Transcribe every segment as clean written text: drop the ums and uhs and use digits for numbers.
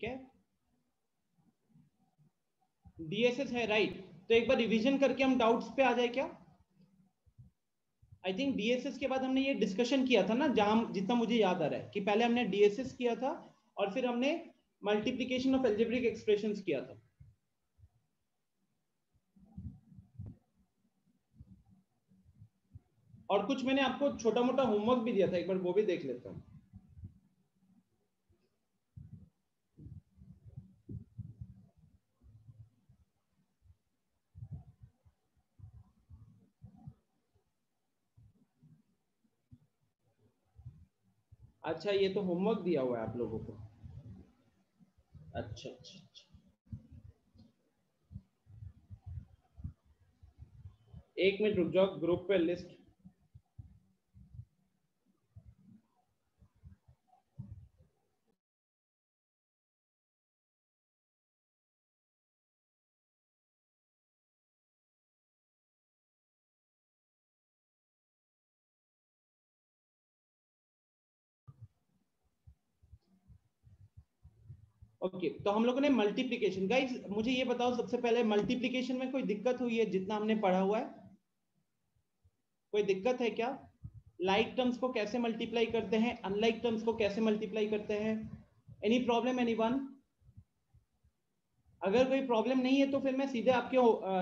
ठीक है, डीएसएस है राइट। तो एक बार रिवीजन करके हम डाउट्स पे आ जाए क्या? आई थिंक डीएसएस के बाद हमने ये डिस्कशन किया था ना, जहां जितना मुझे याद आ रहा है कि पहले हमने डीएसएस किया था और फिर हमने मल्टीप्लिकेशन ऑफ एल्जेब्रिक एक्सप्रेशंस किया था। और कुछ मैंने आपको छोटा मोटा होमवर्क भी दिया था, एक बार वो भी देख लेता हूं। अच्छा, ये तो होमवर्क दिया हुआ है आप लोगों को। अच्छा अच्छा अच्छा, एक मिनट रुक जाओ, ग्रुप पे लिस्ट। ओके, तो हम लोगों ने मल्टीप्लिकेशन, गाइस मुझे ये बताओ सबसे पहले, मल्टीप्लिकेशन में कोई दिक्कत हुई है जितना हमने पढ़ा हुआ है? कोई दिक्कत है क्या? लाइक टर्म्स को कैसे मल्टीप्लाई करते हैं, अनलाइक टर्म्स को कैसे मल्टीप्लाई करते हैं? Any problem anyone? अगर कोई प्रॉब्लम नहीं है तो फिर मैं सीधे आपके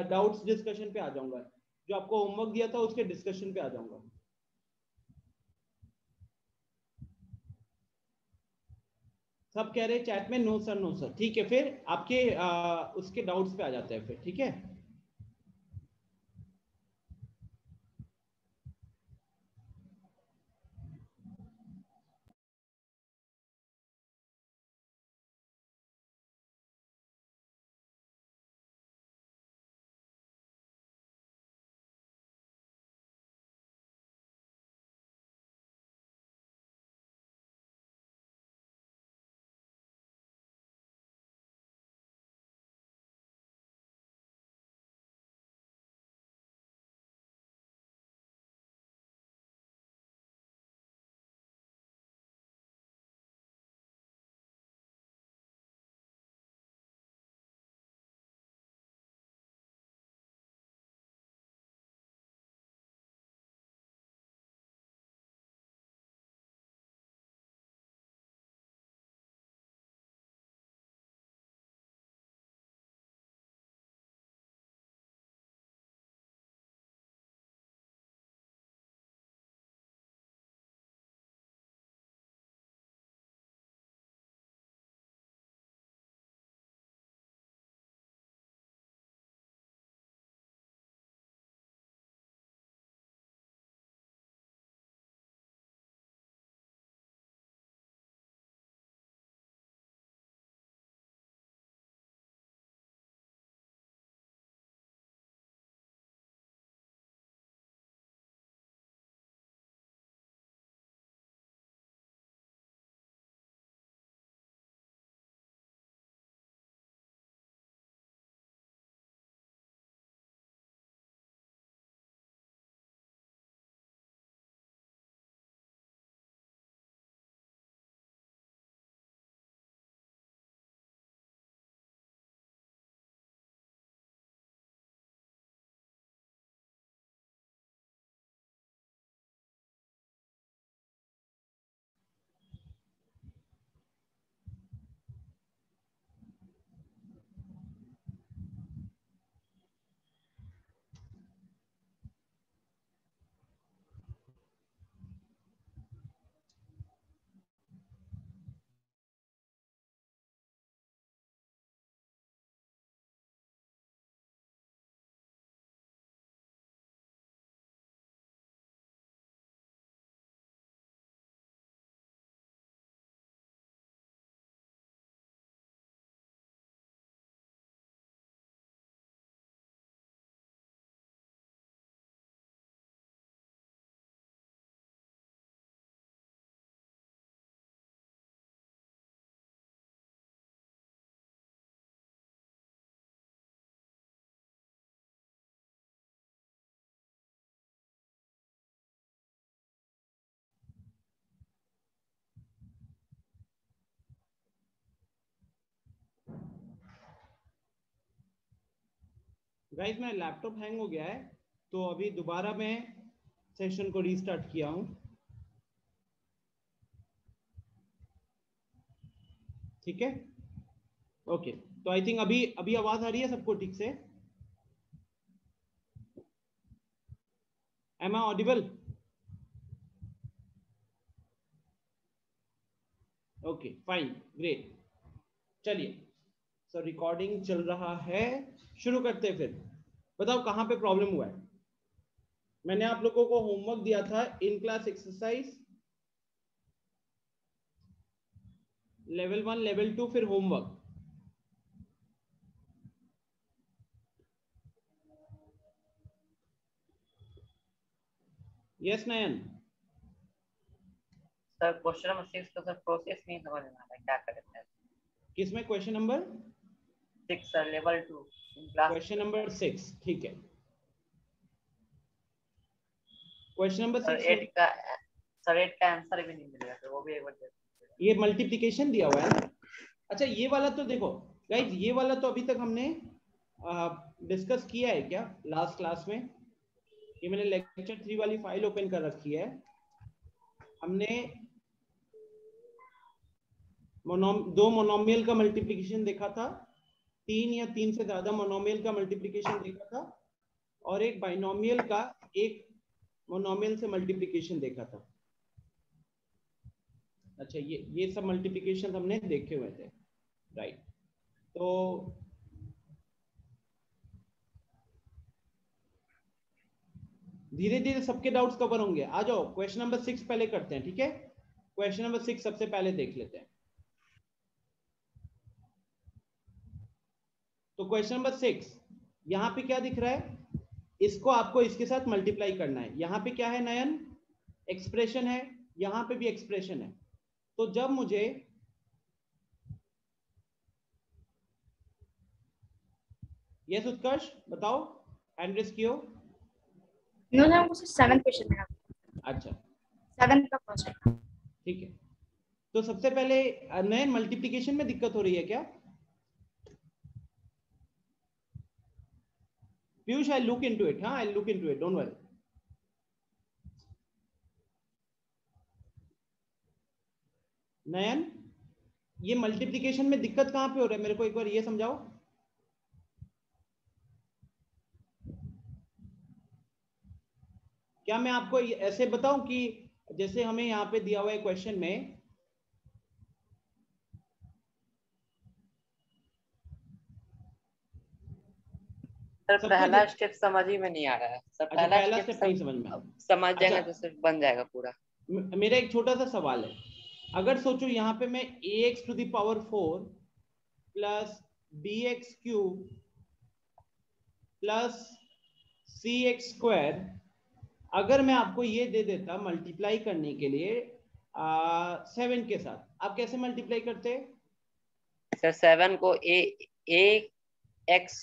डाउट्स डिस्कशन पे आ जाऊंगा, जो आपको होमवर्क दिया था उसके डिस्कशन पे आ जाऊंगा। सब कह रहे हैं चैट में नो सर नो सर, ठीक है, फिर आपके उसके डाउट्स पे आ जाते हैं फिर, ठीक है। गाइस मेरा लैपटॉप हैंग हो गया है, तो अभी दोबारा मैं सेशन को रीस्टार्ट किया हूँ। ठीक है, ओके। तो आई थिंक अभी अभी आवाज आ रही है सबको ठीक से? Am I audible? Okay fine, great. चलिए, सो रिकॉर्डिंग चल रहा है, शुरू करते हैं फिर। बताओ कहाँ पे प्रॉब्लम हुआ है। मैंने आप लोगों को होमवर्क दिया था, in class exercise level 1 level 2, फिर होमवर्क। यस नयन? सर क्वेश्चन नंबर 6 का सर प्रोसेस नहीं समझ में आ रहा है, क्या करें सर? किसमें? Question number 6 sir, level 2 in class. Question number 6, ठीक है। क्वेश्चन नंबर सर 6 में 8 का आंसर भी नहीं मिलेगा सर, वो भी एक बार दे दीजिएगा। ये मल्टीप्लिकेशन दिया हुआ है ना। अच्छा ये वाला तो देखो गाइज, ये वाला तो अभी तक हमने डिस्कस किया है क्या लास्ट क्लास में? ये मैंने लेक्चर 3 वाली फाइल ओपन कर रखी है। हमने दो मोनोमियल का मल्टीप्लिकेशन देखा था, 3 या 3 से ज्यादा मोनोमियल का मल्टीप्लिकेशन देखा था, और एक बाइनोमियल का एक मोनोमियल से मल्टीप्लिकेशन देखा था। अच्छा ये सब मल्टीप्लिकेशन हमने देखे हुए थे, राइट। तो धीरे धीरे सबके डाउट्स कवर होंगे। आ जाओ क्वेश्चन नंबर 6 पहले करते हैं, ठीक है? क्वेश्चन नंबर 6 सबसे पहले देख लेते हैं। तो क्वेश्चन नंबर 6 यहाँ पे क्या दिख रहा है? इसको आपको इसके साथ मल्टीप्लाई करना है। यहाँ पे क्या है नयन? एक्सप्रेशन है, यहाँ पे भी एक्सप्रेशन है। तो जब मुझे यस उत्कर्ष बताओ, हैंड रेस कियो। नो सर, हमको 7th क्वेश्चन है। अच्छा 7th का फर्स्ट है। ठीक है, तो सबसे पहले नयन मल्टीप्लिकेशन में दिक्कत हो रही है क्या? Piyush I look into it, हाँ I look into it, don't worry. Nayan ये मल्टीप्लिकेशन में दिक्कत कहां पे हो रहा है, मेरे को एक बार ये समझाओ। क्या मैं आपको ऐसे बताऊं कि जैसे हमें यहाँ पे दिया हुआ है क्वेश्चन में, सर सबको पहला स्टेप समझ ही में नहीं आ रहा है सर, अच्छा पहला पहला स्टेप स्टेप नहीं सब समझ में? समझ अच्छा जाएंगे तो सर बन जाएगा पूरा। मेरा एक छोटा सा सवाल है। अगर सोचो यहाँ पे मैं ax to the power 4 plus bx cube plus cx square, अगर मैं आपको ये दे देता मल्टीप्लाई करने के लिए 7 के साथ, आप कैसे मल्टीप्लाई करते? सर 7 को ए एक्स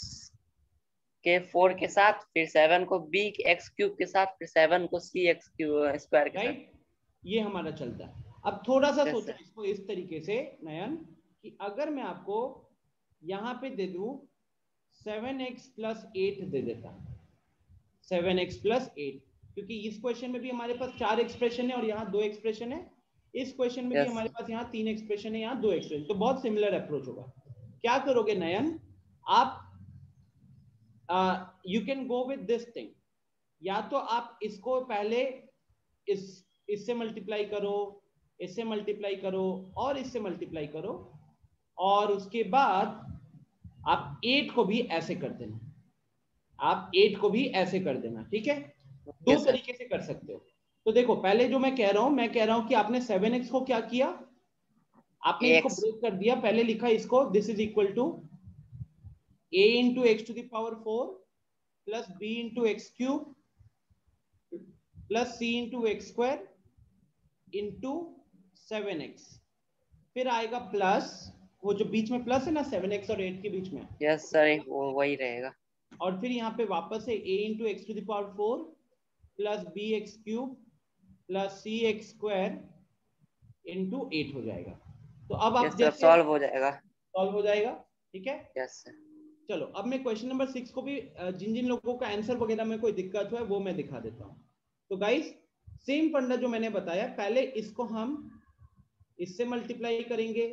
के 4 के साथ, फिर 7 को बी एक्स क्यूब के साथ, फिर 7 को सी एक्स क्यूब स्क्वायर के साथ। राइट, ये हमारा चलता है। अब थोड़ा सा यस सोचो सर। इसको इस तरीके से नयन, कि अगर मैं आपको यहाँ पे दे दूं 7x प्लस 8 दे देता, 7x प्लस 8, क्योंकि इस क्वेश्चन में भी हमारे पास 4 एक्सप्रेशन है और यहाँ 2 एक्सप्रेशन है। इस क्वेश्चन में भी यस हमारे पास यहाँ 3 एक्सप्रेशन है, यहाँ 2 एक्सप्रेशन, तो बहुत सिमिलर अप्रोच होगा। क्या करोगे नयन, आप you can go with this thing, या तो आप इसको पहले इससे मल्टीप्लाई करो, इससे मल्टीप्लाई करो और इससे मल्टीप्लाई करो, और उसके बाद आप 8 को भी ऐसे कर देना, आप 8 को भी ऐसे कर देना, ठीक है? दो यस सर। तरीके से कर सकते हो। तो देखो पहले जो मैं कह रहा हूं, मैं कह रहा हूं कि आपने 7x को क्या किया, आपने इसको एक्स ब्रेक कर दिया। पहले लिखा इसको, this is equal to a into x to the power 4 plus b into x cube plus c into x square into 7x, फिर आएगा प्लस, वो जो बीच में प्लस है ना 7x और 8 के बीच में, यस सर, वो वही रहेगा। और फिर यहाँ पे वापस है a into x to the power 4 plus b x cube plus c x square into 8 हो जाएगा। तो अब आप यस सर, जैसे सॉल्व हो जाएगा। सॉल्व हो जाएगा, ठीक है? Yes sir. चलो अब मैं क्वेश्चन नंबर 6 को भी जिन जिन लोगों का आंसर वगैरह में कोई दिक्कत हुआ है वो मैं दिखा देता हूँ। तो गाइस सेम फंडा जो मैंने बताया, पहले इसको हम इससे मल्टीप्लाई करेंगे,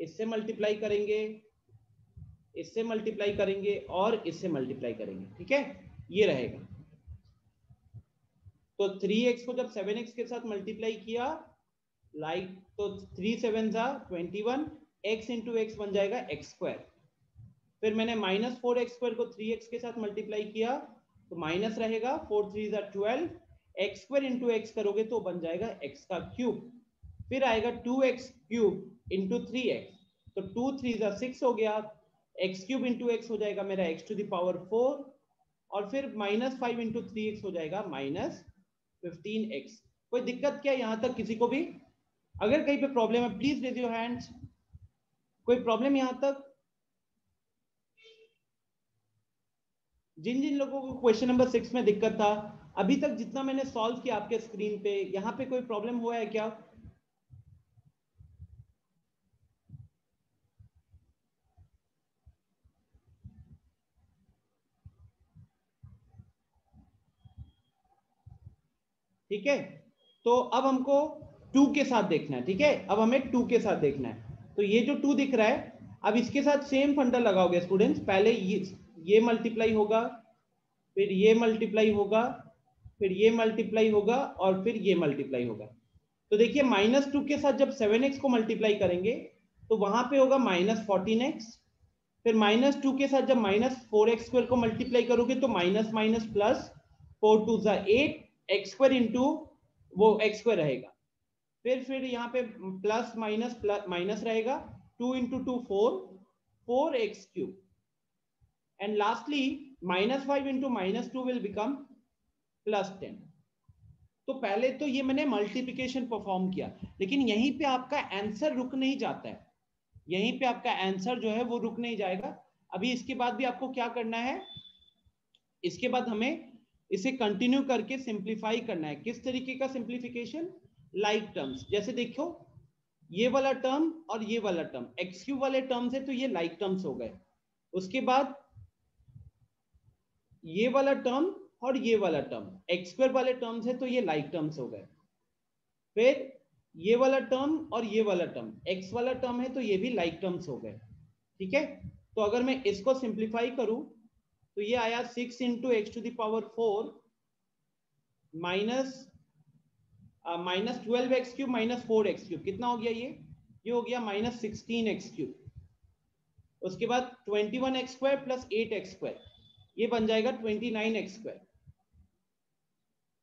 इससे मल्टीप्लाई करेंगे, इससे मल्टीप्लाई करेंगे और इससे मल्टीप्लाई करेंगे। ठीक है, ये रहेगा। तो 3x को जब 7x के साथ मल्टीप्लाई किया लाइक तो 3 7 21, x इंटू एक्स बन जाएगा x स्क्वायर। फिर मैंने -4x स्क्वायर को 3x के साथ मल्टीप्लाई किया तो माइनस रहेगा, 4 3 12, x स्क्वायर इंटू एक्स करोगे तो बन जाएगा x का क्यूब। फिर आएगा 2x क्यूब इंटू 3x, तो 2 3 6 हो गया, x क्यूब इंटू एक्स हो जाएगा मेरा x टू द पावर 4, और फिर -5 इंटू 3x हो जाएगा -15x। कोई दिक्कत क्या यहां तक किसी को भी? अगर कहीं पे प्रॉब्लम है प्लीज रेज योर हैंड्स। कोई प्रॉब्लम यहां तक? जिन जिन लोगों को क्वेश्चन नंबर 6 में दिक्कत था, अभी तक जितना मैंने सॉल्व किया आपके स्क्रीन पे, यहाँ पे कोई प्रॉब्लम हुआ है क्या? ठीक है, तो अब हमको 2 के साथ देखना है। ठीक है, अब हमें 2 के साथ देखना है। तो ये जो 2 दिख रहा है, अब इसके साथ सेम फंडा लगाओगे स्टूडेंट्स। पहले ये मल्टीप्लाई होगा, फिर ये मल्टीप्लाई होगा, फिर ये मल्टीप्लाई होगा और फिर ये मल्टीप्लाई होगा। तो देखिए -2 के साथ जब 7x को मल्टीप्लाई करेंगे तो वहां पे होगा -14x। फिर -2 के साथ जब -4x स्क्वायर को मल्टीप्लाई करोगे तो minus minus plus, 4 2 8, x square into वो x स्क्वायर रहेगा। फिर यहाँ पे प्लस माइनस रहेगा, 2 into 2 4, 4x cube, and lastly -5 into -2 will become +10। तो पहले तो ये मैंने मल्टीप्लिकेशन परफॉर्म किया, लेकिन यहीं पे आपका आंसर रुक नहीं जाता है। यहीं पे आपका आंसर जो है वो रुक नहीं जाएगा। अभी इसके बाद भी आपको क्या करना है, इसके बाद हमें इसे कंटिन्यू करके सिंप्लीफाई करना है। किस तरीके का सिंप्लीफिकेशन? Like terms. जैसे देखो ये वाला टर्म और ये वाला टर्म एक्स क्यूब वाले टर्म्स है तो ये लाइक टर्म्स हो गए। उसके बाद ये वाला टर्म और ये वाला टर्म एक्स स्क्वायर वाले टर्म्स है तो ये लाइक टर्म्स हो गए। फिर ये वाला टर्म और ये वाला टर्म एक्स वाला टर्म है तो ये भी लाइक टर्म्स हो गए। ठीक है, तो अगर मैं इसको सिंप्लीफाई करूं तो ये आया 6 into x to the power 4 minus 12x cube minus 4x cube. कितना हो गया ये हो गया -16x क्यूब। उसके बाद 21x square plus 8x square, ये बन जाएगा 29x स्क्वायर।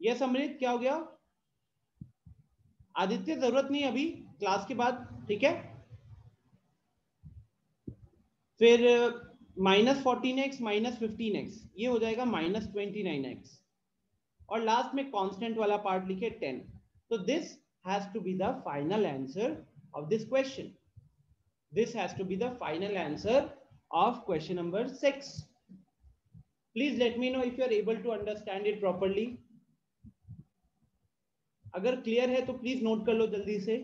यह समृद्ध क्या हो गया? आदित्य जरूरत नहीं अभी, क्लास के बाद। ठीक है, फिर -14x माइनस 15x, ये हो जाएगा -29x, और लास्ट में कांस्टेंट वाला पार्ट लिखे 10। तो this has to be the final answer of this question. This has to be the final answer of question number 6। Please let me know if you are able to understand it properly. अगर clear है तो please note कर लो जल्दी से,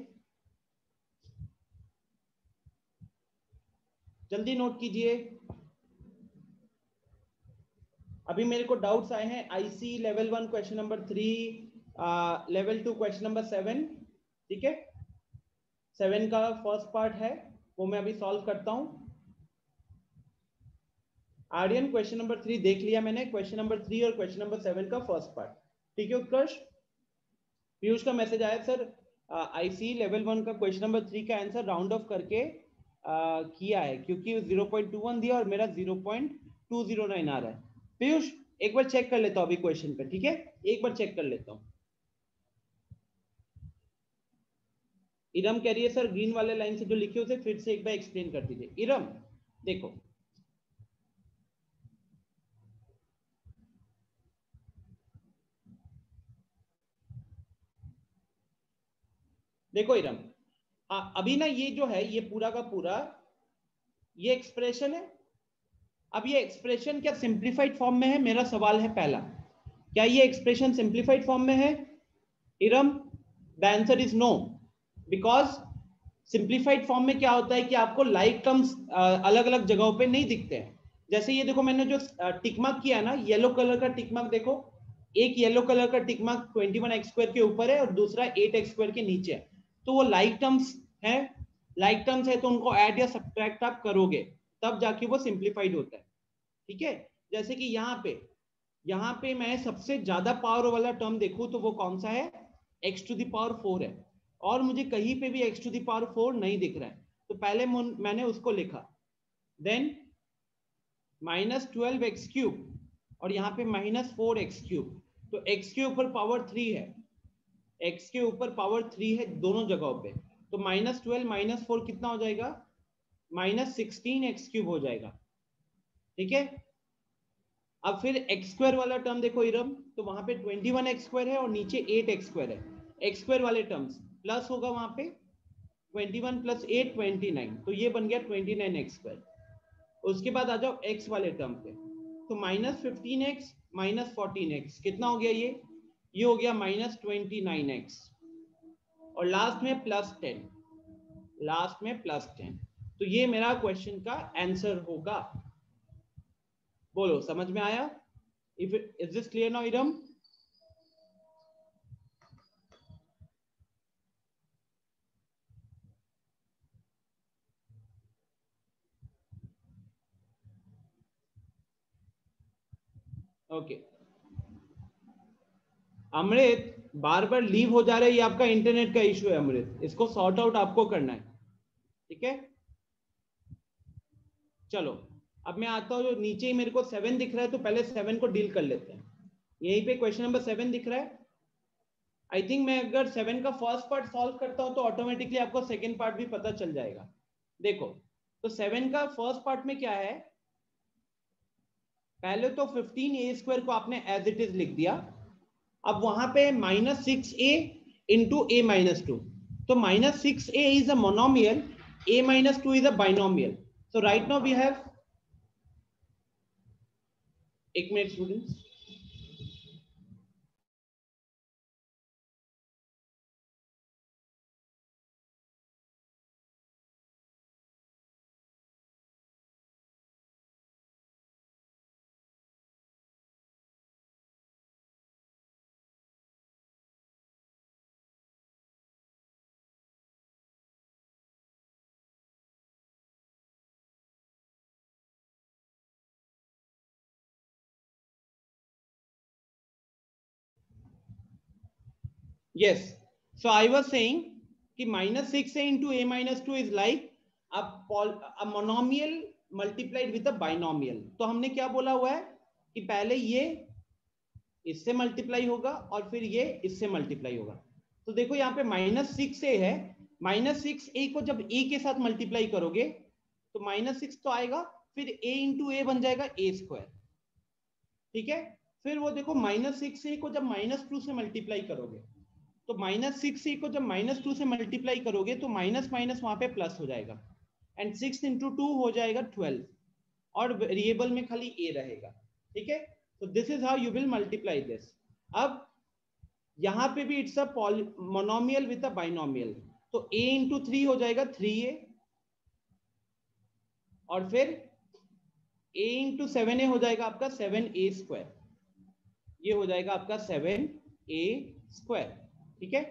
जल्दी note कीजिए। अभी मेरे को डाउट्स आए हैं IC level 1 question number 3, level 2 question number 7। ठीक है, 7 का फर्स्ट पार्ट है वो मैं अभी सॉल्व करता हूं। आर्यन क्वेश्चन नंबर 3 देख लिया मैंने, क्वेश्चन नंबर 3 और क्वेश्चन नंबर 7 का फर्स्ट पार्ट। ठीक है उत्कर्ष? पीयूष का मैसेज आया सर आईसी लेवल 1 का क्वेश्चन नंबर 3 का आंसर राउंड ऑफ करके किया है क्योंकि 0.21 दिया और मेरा 0.209 आ रहा है। पीयूष एक बार चेक कर लेता हूं अभी क्वेश्चन पे। ठीक है, एक बार चेक कर लेता हूं। इरम कह रही है सर ग्रीन वाले लाइन से जो लिखे उसे फिर से एक बार एक्सप्लेन कर दीजिए। इरम देखो, देखो इरम, अभी ना ये जो है ये पूरा का पूरा ये एक्सप्रेशन है। अब ये एक्सप्रेशन क्या सिंप्लीफाइड फॉर्म में है? मेरा सवाल है पहला, क्या ये एक्सप्रेशन सिंप्लीफाइड फॉर्म में है? Iram, the answer is no, because simplified form में क्या होता है कि आपको लाइक टर्म्स अलग अलग जगहों पे नहीं दिखते हैं। जैसे ये देखो मैंने जो टिक मार्क किया ना, येलो कलर का टिक मार्क देखो, एक येलो कलर का टिक मार्क 21x² के ऊपर है और दूसरा 8x² के नीचे है, तो वो लाइक टर्म्स है। लाइक टर्म्स है तो उनको ऐड या सब्ट्रैक्ट आप करोगे तब जाके वो सिंप्लीफाइड होता है। ठीक है, जैसे कि यहाँ पे मैं सबसे ज्यादा पावर वाला टर्म देखूं तो वो कौन सा है, x⁴ है, और मुझे कहीं पे भी x⁴ नहीं दिख रहा है, तो पहले मैंने उसको लिखा, देन -12x³ और यहाँ पे -4x³, तो x के ऊपर पावर 3 है, x के ऊपर पावर 3 है दोनों जगहों पे, तो -12 -4 कितना हो जाएगा, -16x³ हो जाएगा। ठीक है, अब फिर x² वाला टर्म देखो इरम, तो वहां पे 21x² है और नीचे 8x² है, x² वाले टर्म्स प्लस होगा वहां पे 21 + 8 29, तो ये बन गया 29x²। उसके बाद आ जाओ x वाले टर्म पे, तो -15x -14x कितना हो गया, ये हो गया -29x, और लास्ट में +10, लास्ट में +10, तो ये मेरा क्वेश्चन का आंसर होगा। बोलो समझ में आया? Is this clear now Iram? Okay, Amrit बार बार लीव हो जा रहा है, ये आपका इंटरनेट का इशू है अमृत, इसको सॉर्ट आउट आपको करना है। ठीक है, चलो अब मैं आता हूँ, जो नीचे ही मेरे को 7 दिख रहा है, तो पहले 7 को डील कर लेते हैं। यहीं पे क्वेश्चन नंबर 7 दिख रहा है। आई थिंक मैं अगर 7 का फर्स्ट पार्ट सॉल्व करता हूं तो ऑटोमेटिकली आपको सेकंड पार्ट भी पता चल जाएगा। देखो, तो 7 का फर्स्ट पार्ट में क्या है, पहले तो 15a² को आपने एज इट इज लिख दिया, अब वहां पे -6a into a-2, तो -6a is a monomial, a-2 is a binomial, so right now we have, एक minute students, yes, so I was saying कि -6a into a-2 is like a monomial multiplied with a binomial। तो हमने क्या बोला हुआ है कि पहले ये इससे मल्टीप्लाई होगा और फिर ये इससे मल्टीप्लाई होगा। तो देखो यहाँ पे -6a है, -6a को जब a के साथ मल्टीप्लाई करोगे तो -6 तो आएगा, फिर a into a बन जाएगा a²। ठीक है, फिर वो देखो -6a को जब -2 से मल्टीप्लाई करोगे, तो -6a को जब -2 से मल्टीप्लाई करोगे तो माइनस माइनस वहां पे प्लस हो जाएगा, एंड 6 into 2 हो जाएगा 12, और वेरिएबल में खाली a रहेगा। ठीक है, तो this is how you will multiply this. अब यहां पे भी it's a monomial with a binomial, तो a into 3 हो जाएगा 3a, और फिर a into 7a हो जाएगा आपका 7a², ये हो जाएगा आपका 7a²। ठीक है,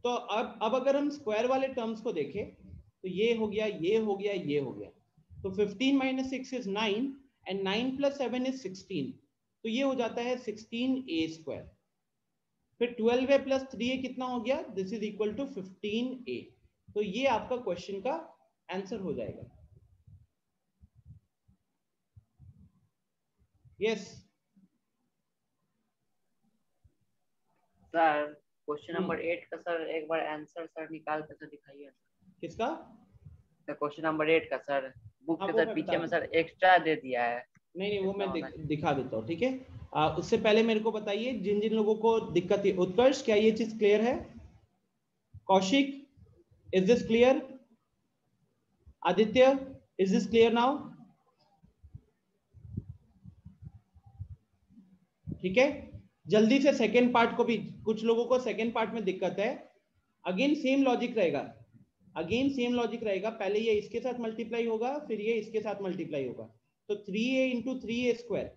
तो अब अगर हम स्क्वायर वाले टर्म्स को देखें तो ये हो गया, ये हो गया, ये हो गया, तो 15 - 6 is 9 and 9 + 7 is 16, तो ये हो जाता है 16a²। फिर 12a + 3a कितना हो गया, this is equal to 15a। तो ये आपका क्वेश्चन का आंसर हो जाएगा। यस सर क्वेश्चन नंबर 8 का सर एक बार आंसर सर निकाल कर सर दिखाइए। किसका? क्वेश्चन नंबर 8 का सर बुक हाँ, के वो सर मैं पीछे बता में दूं। सर एक्स्ट्रा दे दिया है। नहीं वो मैं कितना होना दिखा देता हूँ। ठीक है, उससे पहले मेरे को बताइए, जिन जिन लोगों को दिक्कत है, उत्कर्ष क्या ये चीज क्लियर है? Kaushik, is this clear? Aditya, is this clear now? ठीक है, जल्दी से सेकेंड पार्ट को भी, कुछ लोगों को सेकेंड पार्ट में दिक्कत है, अगेन सेम लॉजिक रहेगा। अगेन सेम लॉजिक रहेगा, पहले ये इसके साथ मल्टीप्लाई होगा, फिर ये इसके साथ मल्टीप्लाई होगा। तो 3a इंटू 3a स्क्वायर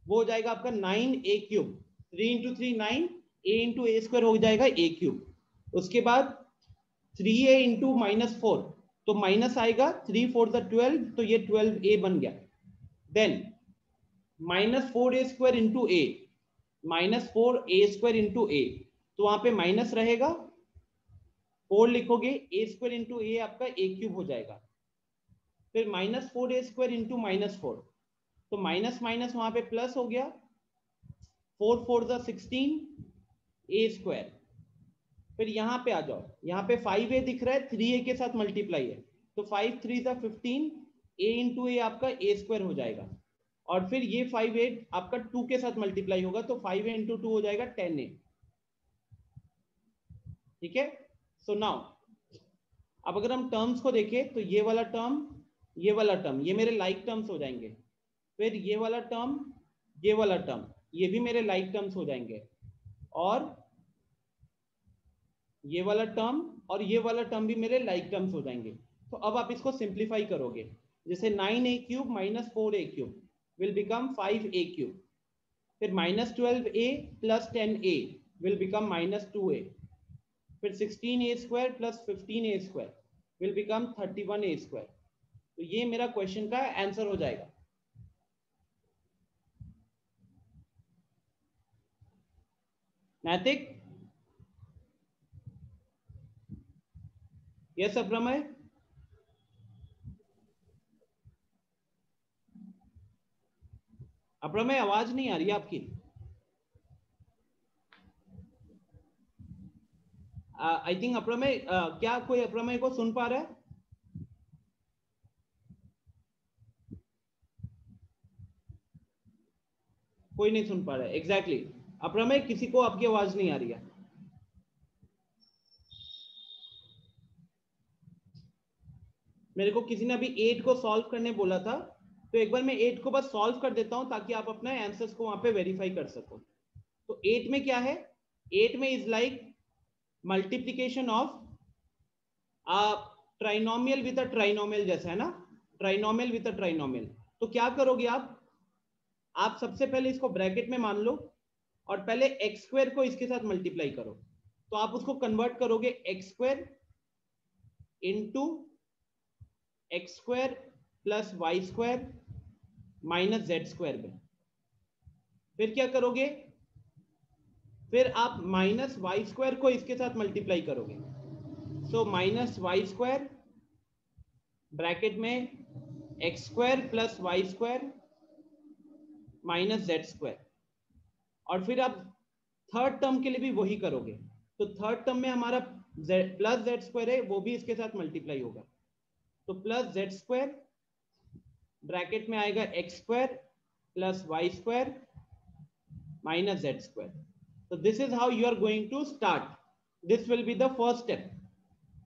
वो हो जाएगा आपका 9a cube, 3 into 3 9, a into a square हो जाएगा a क्यूब। उसके बाद 3a इंटू -4, तो माइनस आएगा, 3 4 12, तो ये 12a बन गया। Then -4a square into a, -4a square into a, तो वहां पे माइनस रहेगा, 4 लिखोगे, a स्क्वायर इंटू a आपका a क्यूब हो जाएगा। फिर -4a स्क्वायर इंटू -4, तो माइनस माइनस वहां पे प्लस हो गया, 4 4 16 a स्क्वायर। फिर यहाँ पे आ जाओ, यहाँ पे 5a दिख रहा है, 3a के साथ मल्टीप्लाई है, तो 5 3 15, a इंटू a आपका a स्क्वायर हो जाएगा। और फिर ये 5a आपका 2 के साथ मल्टीप्लाई होगा, तो 5a इंटू 2 हो जाएगा 10a। ठीक है, सो नाउ अब अगर हम टर्म्स को देखें तो ये वाला टर्म, ये वाला टर्म, ये मेरे लाइक टर्म्स हो जाएंगे। फिर ये वाला टर्म, ये वाला टर्म, ये भी मेरे लाइक टर्म्स हो जाएंगे। और ये वाला टर्म और ये वाला टर्म भी मेरे लाइक टर्म्स हो जाएंगे। तो अब आप इसको सिंप्लीफाई करोगे, जैसे 9a cube minus 4a cube will become 5a cube. फिर -12a plus 10a will become -2a। फिर 16a square plus 15a square will become 31a square. तो ये मेरा क्वेश्चन का आंसर हो जाएगा। नैतिक, यस अप्रमय, अप्रमय आवाज नहीं आ रही है आपकी। आई थिंक अप्रमय, क्या कोई अप्रमय को सुन पा रहा है? कोई नहीं सुन पा रहा है, एग्जैक्टली अप्रमय, किसी को आपकी आवाज नहीं आ रही है। मेरे को किसी ने अभी 8 को सॉल्व करने बोला था, तो एक बार मैं 8 को बस सॉल्व कर देता हूं ताकि आप अपने आंसर्स को वहां पे वेरीफाई कर सको। तो 8 में क्या है, 8 में is like multiplication of trinomial with a trinomial, जैसा है ना, ट्राइनोमियल विद अ ट्राइनोमियल। तो क्या करोगे आप सबसे पहले इसको ब्रैकेट में मान लो और पहले एक्स स्क्वायर को इसके साथ मल्टीप्लाई करो। तो आप उसको कन्वर्ट करोगे x square into x square plus y square minus z square में। फिर क्या करोगे, फिर आप माइनस वाई स्क्वायर को इसके साथ मल्टीप्लाई करोगे। So minus y square bracket में x square plus y square minus z square. और फिर आप थर्ड टर्म के लिए भी वही करोगे। तो थर्ड टर्म में हमारा प्लस जेड स्क्वायर है, वो भी इसके साथ मल्टीप्लाई होगा। तो प्लस जेड स्क्वायर ब्रैकेट में आएगा x square plus y square minus z square. So this is how you are going to start. This will be the first step.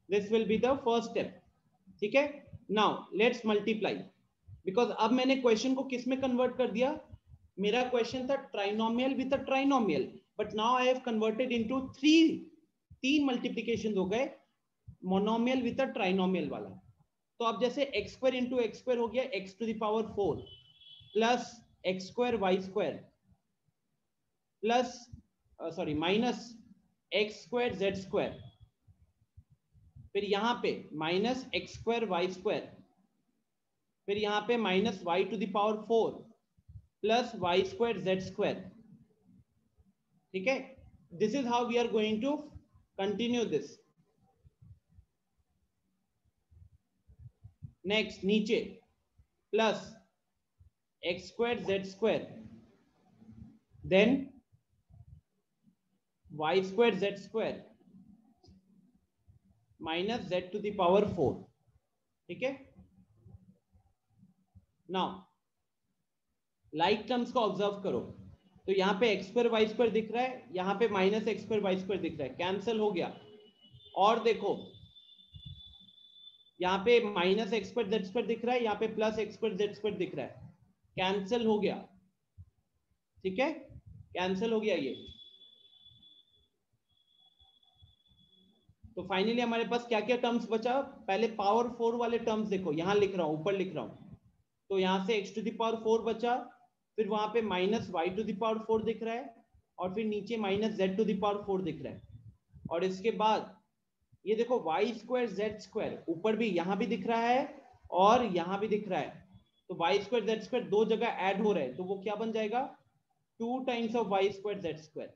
This will be the first step. ठीक है, now let's multiply. Because अब मैंने question को किस में convert कर दिया, मेरा क्वेश्चन था trinomial with a trinomial, but now I have converted into तीन मल्टीप्लिकेशन हो गए मोनोमियल विद अ ट्राइनोमियल वाला। तो अब जैसे x square into x square हो गया x to the power 4 plus x square y square plus sorry minus x square z square. फिर यहां पे minus x square y square, फिर यहां पे minus y to the power 4 plus y square z square. ठीक है, this is how we are going to continue this. Next नीचे plus x square z square, then y square z square minus z to the power 4। ठीक है, now like terms को observe करो। तो यहां पे एक्स स्क्वायर वाई स्क्वायर दिख रहा है, यहां पे minus x square y square दिख रहा है, कैंसिल हो गया। और देखो यहाँ पे minus x square z square दिख रहा है, यहाँ पे plus x square z square दिख रहा है, कैंसिल हो गया। ठीक है, कैंसिल हो गया ये। तो फाइनली हमारे पास क्या क्या टर्म्स बचा, पहले पावर 4 वाले टर्म्स देखो, यहाँ लिख रहा हूँ, ऊपर लिख रहा हूँ, तो यहाँ से x टू द पावर 4 बचा, फिर वहां पे minus y to the power 4 दिख रहा है, और फिर नीचे minus z to the power 4 दिख रहा है, और इसके बाद ये देखो y स्क्वायर z स्क्वायर ऊपर भी यहाँ भी दिख रहा है और यहाँ भी दिख रहा है, तो y स्क्वायर z स्क्वायर दो जगह ऐड हो रहे हैं, तो वो क्या बन जाएगा 2 times of y square z square,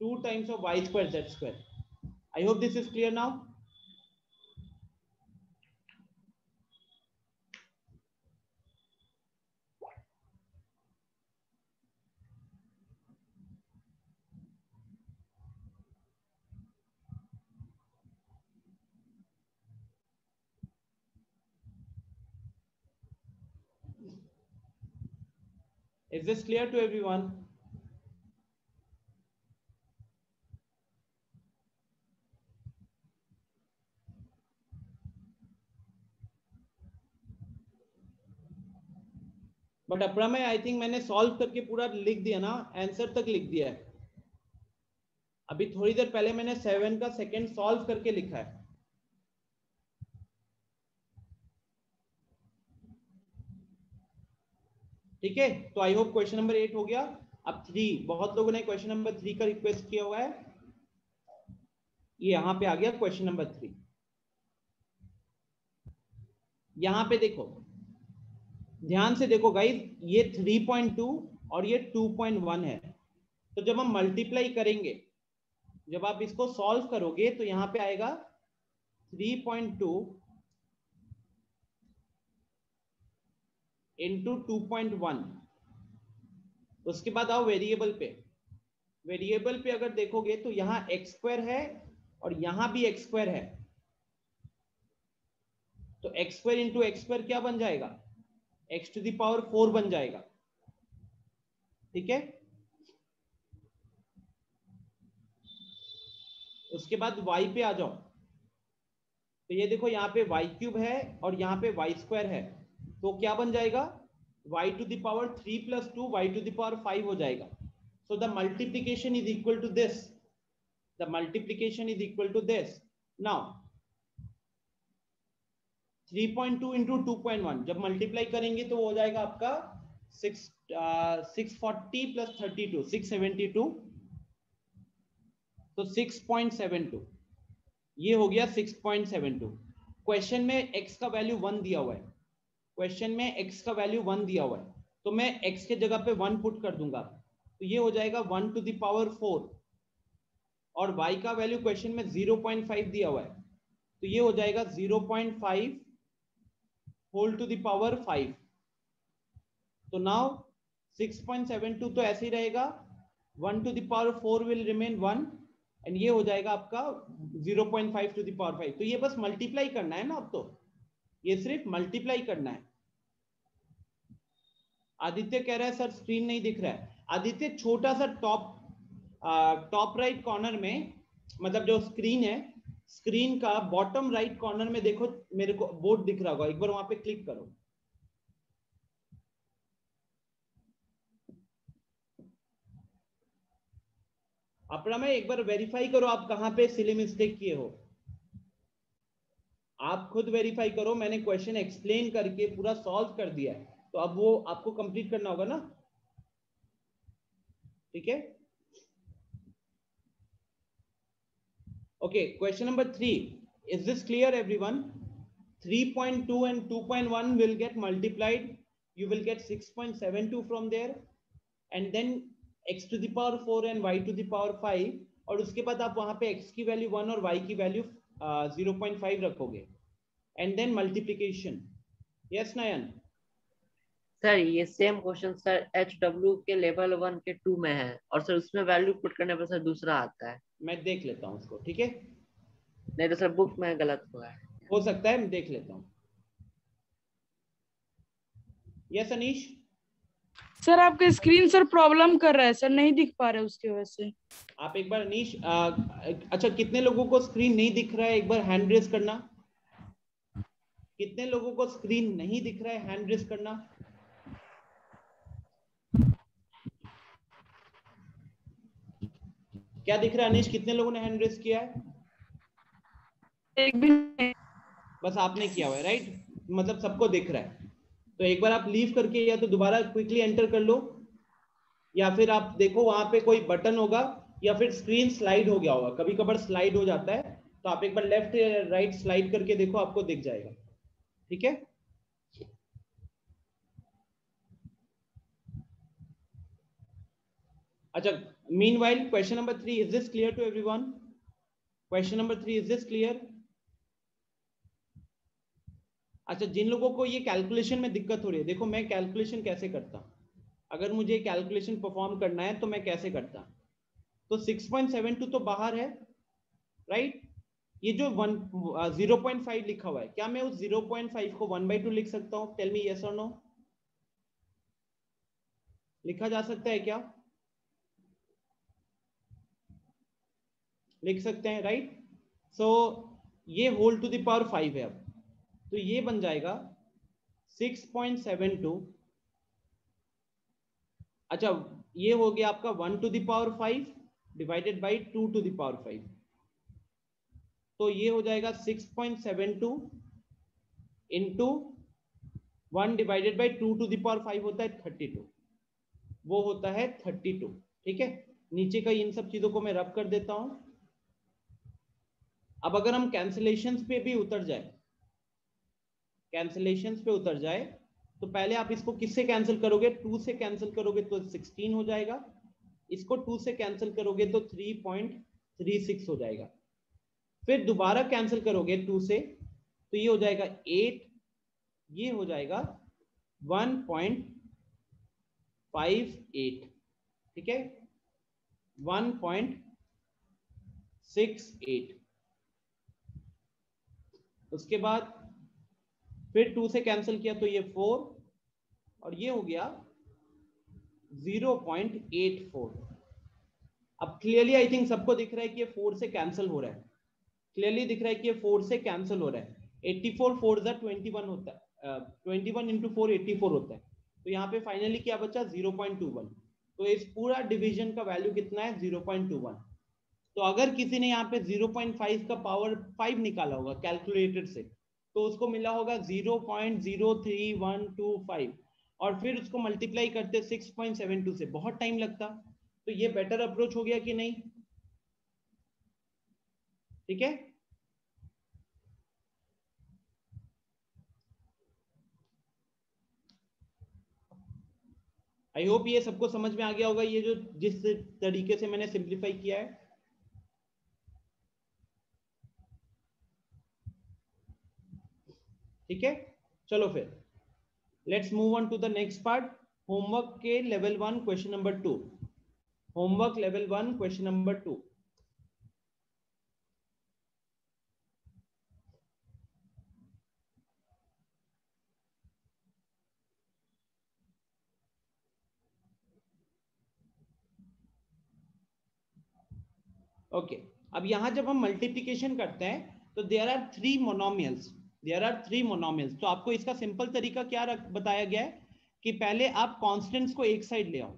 2 times of y square z square. I hope this is clear now. Is this clear to everyone? But अपना में आई थिंक मैंने सॉल्व करके पूरा लिख दिया ना, आंसर तक लिख दिया है। अभी थोड़ी देर पहले मैंने 7 का सेकंड सॉल्व करके लिखा है। ठीक है, तो आई होप क्वेश्चन नंबर 8 हो गया। अब 3, बहुत लोगों ने क्वेश्चन नंबर 3 का रिक्वेस्ट किया हुआ है, ये यहां पे आ गया क्वेश्चन नंबर 3। यहां पे देखो, ध्यान से देखो गाइस, ये 3.2 और ये 2.1 है, तो जब हम मल्टीप्लाई करेंगे, जब आप इसको सॉल्व करोगे तो यहां पे आएगा 3.2 इंटू 2.1। उसके बाद आओ वेरिएबल पे, वेरिएबल पे अगर देखोगे तो यहाँ एक्स स्क्वायर है और यहाँ भी एक्स स्क्वायर है, तो x square into x square क्या बन जाएगा, एक्स टू द पावर 4 बन जाएगा। ठीक है, उसके बाद y पे आ जाओ, तो ये देखो यहाँ पे y क्यूब है और यहाँ पे y स्क्वायर है, तो क्या बन जाएगा y to the power 3 plus 2 y to the power 5 हो जाएगा। So the multiplication is equal to this. The multiplication is equal to this. Now 3.2 into 2.1 जब मल्टीप्लाई करेंगे तो वो हो जाएगा आपका 640 प्लस 32 672, तो 6.72, ये हो गया 6.72। क्वेश्चन में x का वैल्यू 1 दिया हुआ है, क्वेश्चन में x का वैल्यू 1 दिया हुआ है, तो मैं x के जगह पे 1 पुट कर दूंगा, तो ये हो जाएगा 1 टू द पावर 4, और y का वैल्यू क्वेश्चन में 0.5 दिया हुआ है, तो ये हो जाएगा 0.5 होल टू द पावर 5। तो नाउ 6.72 तो ऐसे ही रहेगा, 1 to the power 4 will remain 1, and ये हो जाएगा आपका 0.5 टू द पावर 5। तो ये बस मल्टीप्लाई करना है ना, अब तो ये सिर्फ मल्टीप्लाई करना है। आदित्य कह रहा है सर स्क्रीन नहीं दिख रहा है। आदित्य छोटा सा टॉप राइट कॉर्नर में, मतलब जो स्क्रीन है, स्क्रीन का बॉटम राइट कॉर्नर में देखो, मेरे को बोर्ड दिख रहा होगा, एक बार वहां पे क्लिक करो। अपना में एक बार वेरीफाई करो आप कहां पे सिली मिस्टेक किए हो, आप खुद वेरीफाई करो। मैंने क्वेश्चन एक्सप्लेन करके पूरा सॉल्व कर दिया है, तो अब वो आपको कंप्लीट करना होगा ना। ठीक है, okay, question number 3, is this clear everyone? 3.2 and 2.1 will get multiplied, you will get 6.72 from there, and then x to the power 4 and y to the power 5, और उसके बाद आप वहां पे x की वैल्यू 1 और y की वैल्यू 0.5 रखोगे, and then multiplication। yes Nayan? Sir ये सेम क्वेश्चन सर HW के लेवल 1 के 2 में है, और सर उसमें वैल्यू पुट करने पर सर दूसरा आता है। मैं देख लेता हूँ उसको, ठीक है, नहीं तो सर बुक में गलत हुआ है, हो सकता है, मैं देख लेता हूँ। यस अनीश? सर आपका स्क्रीन सर प्रॉब्लम कर रहा है सर, नहीं दिख पा रहे उसकी वजह से। आप एक बार अनीश, अच्छा कितने लोगों को स्क्रीन नहीं दिख रहा है, एक बार हैंड रेस करना। कितने लोगों को स्क्रीन नहीं दिख रहा है, हैंड रेस करना। क्या दिख रहा है अनीश, कितने लोगों ने हैंड रेस किया है? एक भी नहीं। बस आपने किया हुआ है, राइट? मतलब सबको दिख रहा है। तो एक बार आप लीव करके या तो दोबारा क्विकली एंटर कर लो, या फिर आप देखो वहां पे कोई बटन होगा, या फिर स्क्रीन स्लाइड हो गया होगा, कभी कभार स्लाइड हो जाता है, तो आप एक बार लेफ्ट राइट स्लाइड करके देखो, आपको दिख जाएगा। ठीक है, अच्छा, meanwhile question number 3, is this clear to everyone? Question number 3, is this clear? अच्छा, जिन लोगों को ये कैलकुलेशन में दिक्कत हो रही है, देखो मैं कैलकुलेशन कैसे करता, अगर मुझे कैलकुलेशन परफॉर्म करना है तो मैं कैसे करता, तो 6.72 तो बाहर है, राइट? ये जो 0.5 लिखा हुआ है, क्या मैं उस 0.5 को 1/2 लिख सकता हूँ? टेल मी यस और नो। लिखा जा सकता है क्या? लिख सकते हैं, राइट? सो ये होल टू द पावर 5 है अब, तो ये बन जाएगा 6.72। अच्छा, ये हो गया आपका 1 to the power 5 divided by 2 to the power 5, तो ये हो जाएगा 6.72 into 1 divided by 2 to the power 5 होता है 32, वो होता है 32। ठीक है, नीचे का इन सब चीजों को मैं रब कर देता हूं। अब अगर हम कैंसिलेशंस पे भी उतर जाए, कैंसिलेशंस पे उतर जाए, तो पहले आप इसको किससे कैंसिल करोगे? 2 से कैंसिल करोगे तो 16 हो जाएगा, इसको 2 से कैंसिल करोगे तो 3.36 हो जाएगा, फिर दोबारा कैंसिल करोगे 2 से तो ये हो जाएगा 8, ये हो जाएगा 1.58। ठीक है, 1.68। उसके बाद फिर 2 से कैंसिल किया तो ये 4, और ये हो गया 0.84। अब क्लियरली आई थिंक सबको दिख रहा है कि ये 4 से कैंसिल हो रहा है, क्लियरली दिख रहा है कि ये 4 से कैंसिल हो रहा है। 84 4 21 होता है, 21 इंटू 4 84 होता है, तो यहाँ पे फाइनली क्या बचा? 0.21। तो इस पूरा डिवीजन का वैल्यू कितना है? 0.21। तो अगर किसी ने यहाँ पे 0.5 का पावर 5 निकाला होगा कैलकुलेटर से, तो उसको मिला होगा 0.03125, और फिर उसको मल्टीप्लाई करते 6.72 से, बहुत टाइम लगता। तो ये बेटर अप्रोच हो गया कि नहीं? ठीक है, आई होप ये सबको समझ में आ गया होगा, ये जो जिस तरीके से मैंने सिंप्लीफाई किया है। ठीक है, चलो फिर let's move on to the next part, homework के level 1 question number 2। Homework level 1 question number 2। Okay, अब यहां जब हम मल्टीप्लिकेशन करते हैं तो there are 3 monomials, there are 3 monomials. तो आपको इसका सिंपल तरीका क्या बताया गया है कि पहले आप कांस्टेंट्स को एक साइड ले आओ,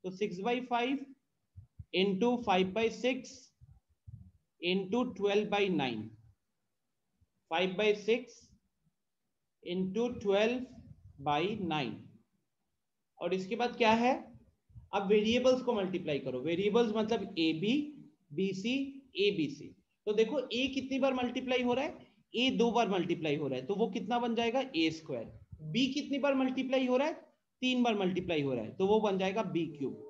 तो 6/5 इंटू 5/6 इंटू 12/9, 5/6 इंटू 12/9, और इसके बाद क्या है? अब वेरिएबल्स को मल्टीप्लाई करो। वेरिएबल्स मतलब a b, b c, a b c. तो देखो ए कितनी बार मल्टीप्लाई हो रहा है? ए 2 बार मल्टीप्लाई हो रहा है, तो वो कितना बन जाएगा? ए स्क्वायर। बी कितनी बार मल्टीप्लाई हो रहा है? 3 बार मल्टीप्लाई हो रहा है, तो वो बन जाएगा बी क्यूब।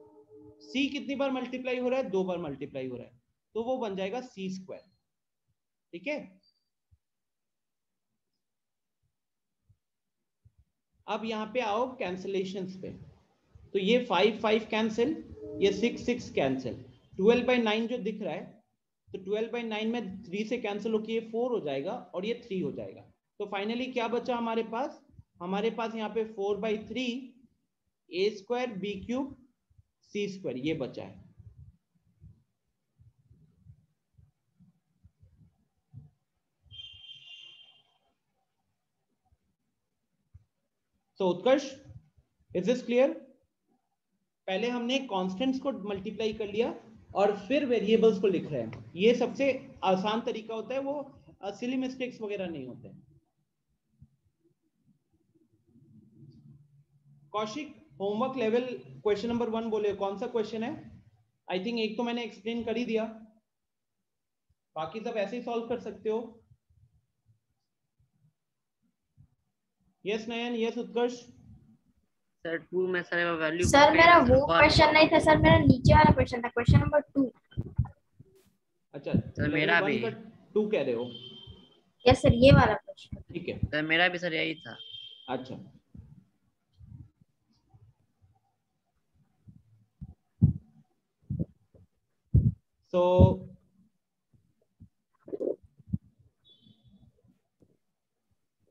सी कितनी बार मल्टीप्लाई हो रहा है? 2 बार मल्टीप्लाई हो रहा है, तो वो बन जाएगा सी स्क्वायर। ठीक है, अब यहां पे आओ कैंसिलेशंस पे, तो ये 5 5 कैंसिल, ये 6 6 कैंसिल, 12/9 जो दिख रहा है, तो 12/9 में 3 से कैंसिल होकर ये 4 हो जाएगा और ये 3 हो जाएगा। तो फाइनली क्या बचा हमारे पास? हमारे पास यहाँ पे 4/3 ए square B cube C square ये बचा है। तो उत्कर्ष, इज दिस क्लियर? पहले हमने कांस्टेंट्स को मल्टीप्लाई कर लिया और फिर वेरिएबल्स को लिख रहे हैं। ये सबसे आसान तरीका होता है, वो सिली मिस्टेक्स वगैरह नहीं होते। Kaushik, homework level question number 1 बोले, कौन सा क्वेश्चन है? आई थिंक एक तो मैंने एक्सप्लेन कर ही दिया, बाकी सब ऐसे ही सॉल्व कर सकते हो। यस नयन, यस उत्कर्ष। सर 2 में सर वैल्यू सर मेरा वो क्वेश्चन नहीं था सर, मेरा नीचे वाला क्वेश्चन था, क्वेश्चन नंबर 2। अच्छा, सर लेवल मेरा 1 भी। का 2 कह रहे हो? यस सर, ये वाला क्वेश्चन। ठीक है, सर मेरा भी सर यही था। अच्छा। सो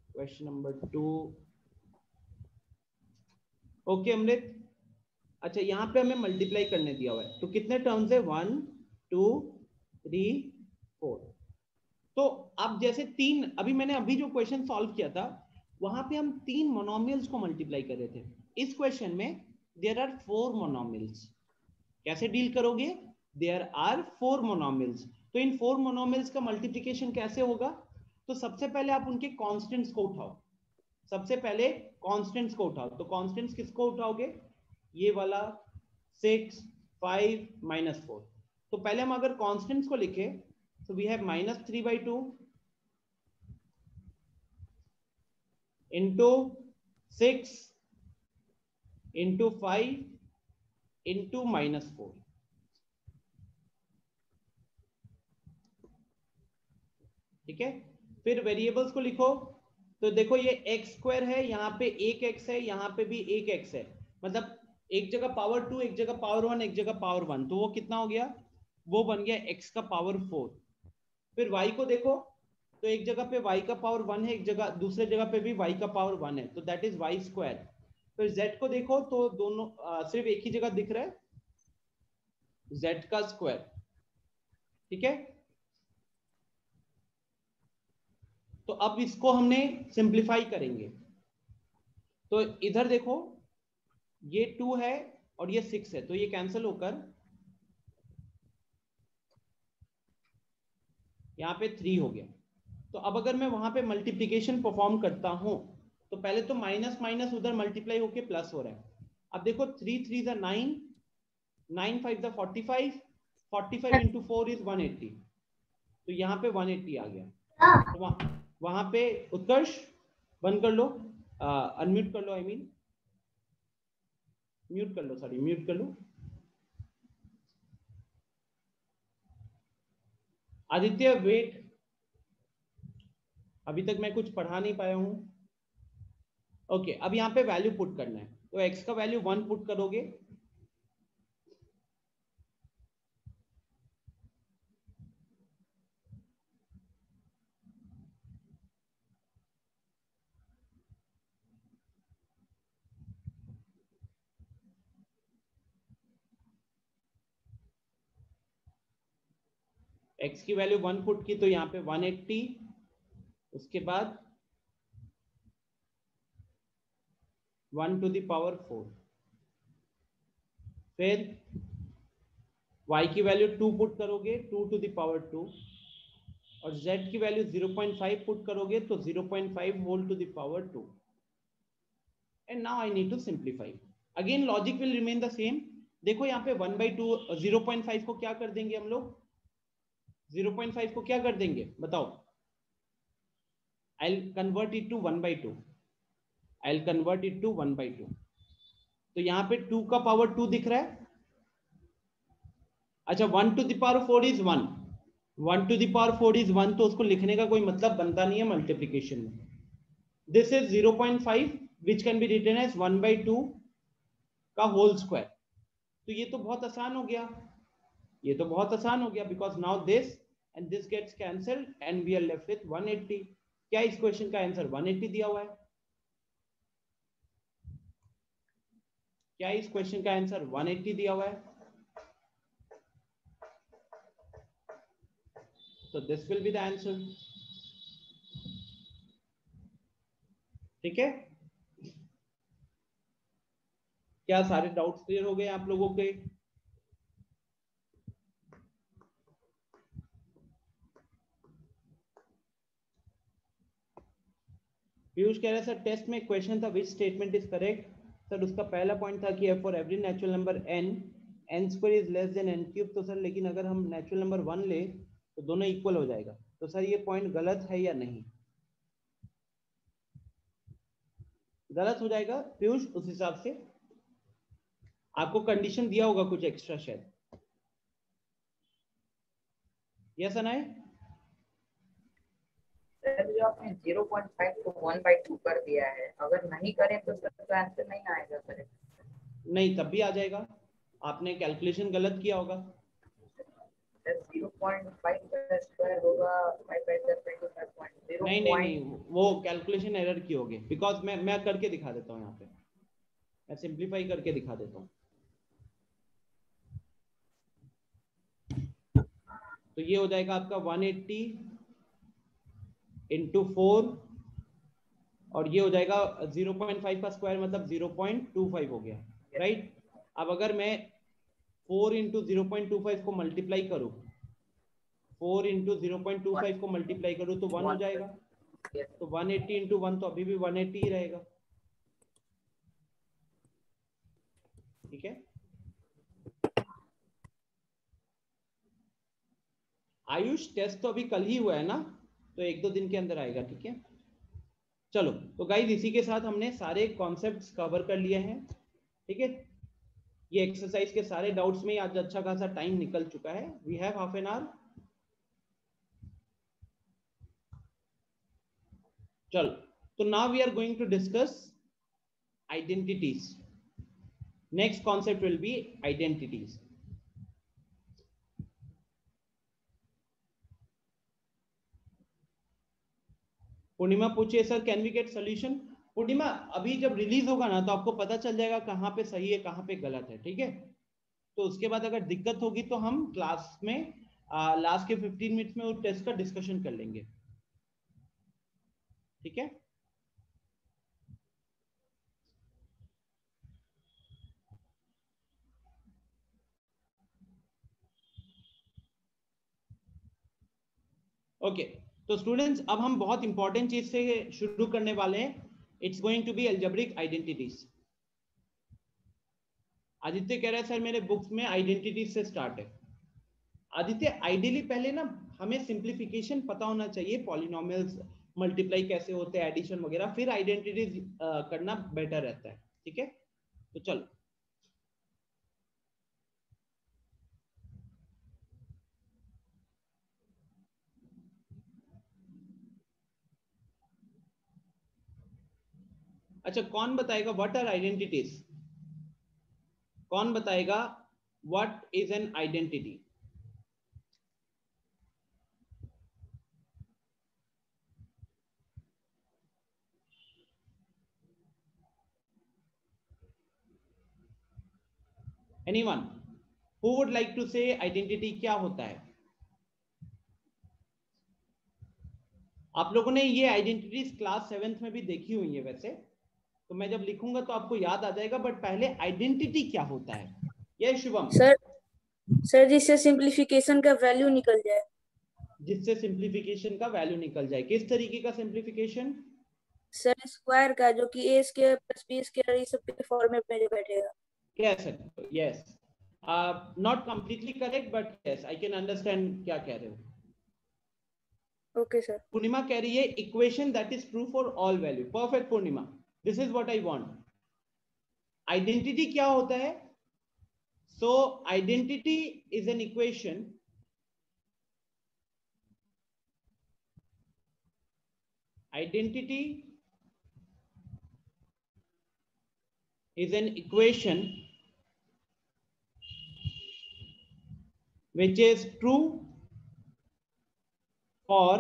क्वेश्चन नंबर 2, ओके अमृत। अच्छा, यहाँ पे हमें मल्टीप्लाई करने दिया हुआ है, तो कितने टर्म्स है? 1 2 3 4। तो अब जैसे 3, अभी मैंने अभी जो क्वेश्चन सॉल्व किया था वहां पे हम 3 मोनोमियल्स को मल्टीप्लाई कर रहे थे। इस क्वेश्चन में देयर आर 4 मोनोमियल्स। कैसे डील करोगे? देयर आर 4 मोनोमियल्स, तो इन 4 मोनोमियल्स का मल्टीप्लिकेशन कैसे होगा? तो सबसे पहले आप उनके कांस्टेंट्स को उठाओ, सबसे पहले कांस्टेंट्स को उठाओ। तो कांस्टेंट्स किसको उठाओगे? ये वाला 6 5 -4। तो पहले हम अगर कांस्टेंट्स को लिखे तो we have -3/2 into 6 into 5 into -4। ठीक है, फिर वेरिएबल्स को लिखो। तो देखो ये x² है, यहाँ पे 1x है, यहाँ पे भी 1x है, मतलब एक जगह पावर 2, एक जगह पावर 1, एक जगह पावर 1, तो वो कितना हो गया? वो बन गया x का पावर 4। फिर y को देखो, तो एक जगह पे y का पावर 1 है, एक जगह दूसरे जगह पे भी y का पावर 1 है, तो दैट इज y²। फिर z को देखो, तो दोनों सिर्फ एक ही जगह दिख रहा है, z का स्क्वायर। ठीक है, तो अब इसको हमने सिंप्लीफाई करेंगे। तो इधर देखो, ये 2 है और ये 6 है, तो ये कैंसिल होकर यहाँ पे 3 हो गया। तो अब अगर मैं वहां पे मल्टीप्लिकेशन परफॉर्म करता हूं, तो पहले तो माइनस माइनस उधर मल्टीप्लाई होके प्लस हो रहा है। अब देखो 3 3 ज़ा 9, 9 5 ज़ा 45, 45 इंटू 4 इज 180, तो यहाँ पे 180 आ गया। तो वहां पे उत्कर्ष बंद कर लो, अनम्यूट कर लो, आई मीन म्यूट कर लो, सॉरी म्यूट कर लो। आदित्य वेट, अभी तक मैं कुछ पढ़ा नहीं पाया हूं। ओके, अब यहाँ पे वैल्यू पुट करना है, तो x का वैल्यू 1 पुट करोगे, x की वैल्यू 1 पुट की, तो यहाँ पे 180, उसके बाद 1 टू द पावर 4, फिर y की वैल्यू 2 पुट करोगे, 2 टू द पावर 2, और z की वैल्यू 0.5 पुट करोगे, तो 0.5 whole to the power 2। And now I need to simplify. Again logic will remain the same. देखो यहाँ पे 1/2, 0.5 को क्या कर देंगे हम लोग? 0.5 को क्या कर देंगे बताओ? I'll convert it to 1/2. I'll convert it to 1/2. तो यहाँ पे 2 का पावर 2 दिख रहा है। अच्छा, 1 to the power 4 is 1, 1 to the power 4 is 1, तो उसको लिखने का कोई मतलब बनता नहीं है मल्टीप्लीकेशन में। This is 0.5 which can be written as 1/2 का होल स्क्वायर। तो ये तो बहुत आसान हो गया, ये तो बहुत आसान हो गया, because now this and this gets cancelled and we are left with 180। क्या इस क्वेश्चन का आंसर 180 दिया हुआ है? क्या इस क्वेश्चन का आंसर 180 दिया हुआ है? So this will be the answer. ठीक है, क्या सारे डाउट्स क्लियर हो गए आप लोगों के? पीयूष कह रहा है सर टेस्ट में क्वेश्चन था which statement is correct. Sir उसका पहला पॉइंट था कि for every natural number n square is less than n cube. तो सर लेकिन अगर हम नेचुरल नंबर 1 ले तो दोनों इक्वल हो जाएगा। तो सर ये पॉइंट गलत है या नहीं? गलत हो जाएगा पीयूष। उस हिसाब से आपको कंडीशन दिया होगा कुछ एक्स्ट्रा शायद। यस अनाय? सर जो आपने 0.5 को 1/2 कर दिया है, अगर नहीं करें तो सर आंसर नहीं आएगा सर। नहीं, तब भी आ जाएगा। आपने कैलकुलेशन गलत किया होगा। सर 0.5 का स्क्वायर होगा 5/25.0. नहीं नहीं नहीं, वो कैलकुलेशन एरर की होगी। बिकॉज मैं करके दिखा देता हूँ यहाँ पे, मैं सिंप्लीफाई करके दिखा देता हूँ। तो ये हो जाएगा आपका 180 इंटू 4 और ये हो जाएगा 0.5 का स्क्वायर मतलब 0.25 हो गया, राइट। अब अगर मैं 4 इंटू 0.25 को मल्टीप्लाई करूँ, 4 इंटू 0.25 को मल्टीप्लाई करूँ तो 1 हो जाएगा। तो 180 इंटू 1 तो अभी भी 180 ही रहेगा, ठीक है। आयुष टेस्ट तो अभी कल ही हुआ है ना, तो 1-2 दिन के अंदर आएगा, ठीक है। चलो तो गाइस इसी के साथ हमने सारे कॉन्सेप्ट्स कवर कर लिए हैं, ठीक है। ये एक्सरसाइज के सारे डाउट्स में आज अच्छा खासा टाइम निकल चुका है। We have half an hour. चलो तो now we are going to discuss identities. Next concept will be identities. Purnima पूछिए sir can we get solution. Purnima अभी जब रिलीज होगा ना तो आपको पता चल जाएगा कहाँ पे सही है कहाँ पे गलत है, ठीक है। तो उसके बाद अगर दिक्कत होगी तो हम क्लास में लास्ट के 15 मिनट्स में वो टेस्ट का डिस्कशन कर लेंगे, ठीक है। ओके तो स्टूडेंट्स अब हम बहुत इंपॉर्टेंट चीज से शुरू करने वाले हैं। It's going to be algebraic identities. Aditya कह रहा है सर मेरे बुक्स में आइडेंटिटीज से स्टार्ट है। आदित्य आइडियली पहले ना हमें सिंप्लीफिकेशन पता होना चाहिए, पॉलिनोमियल्स मल्टीप्लाई कैसे होते हैं, एडिशन वगैरह, फिर आइडेंटिटीज करना बेटर रहता है, ठीक है। तो चलो अच्छा कौन बताएगा व्हाट आर आइडेंटिटीज? कौन बताएगा what is an identity? Anyone who would like to say identity क्या होता है? आप लोगों ने ये आइडेंटिटीज क्लास 7th में भी देखी हुई है वैसे, तो मैं जब लिखूंगा तो आपको याद आ जाएगा। बट पहले आइडेंटिटी क्या होता है, ये शुभम। सर जिससे सिंप्लीफिकेशन का वैल्यू निकल जाए। जिससे सिंप्लीफिकेशन का वैल्यू निकल जाए। किस तरीके का सिंप्लीफिकेशन? सर स्क्वायर का, जो कि a square plus b square ये सब के फॉर्मेट में बैठेगा। कह सकते हो, yes. Not completely correct but yes I can understand क्या कह रहे हो। Okay sir. पूर्णिमा कह रही है equation that is true for all value. Perfect Purnima, this is what I want. Identity क्या होता है? सो identity is an equation which is true for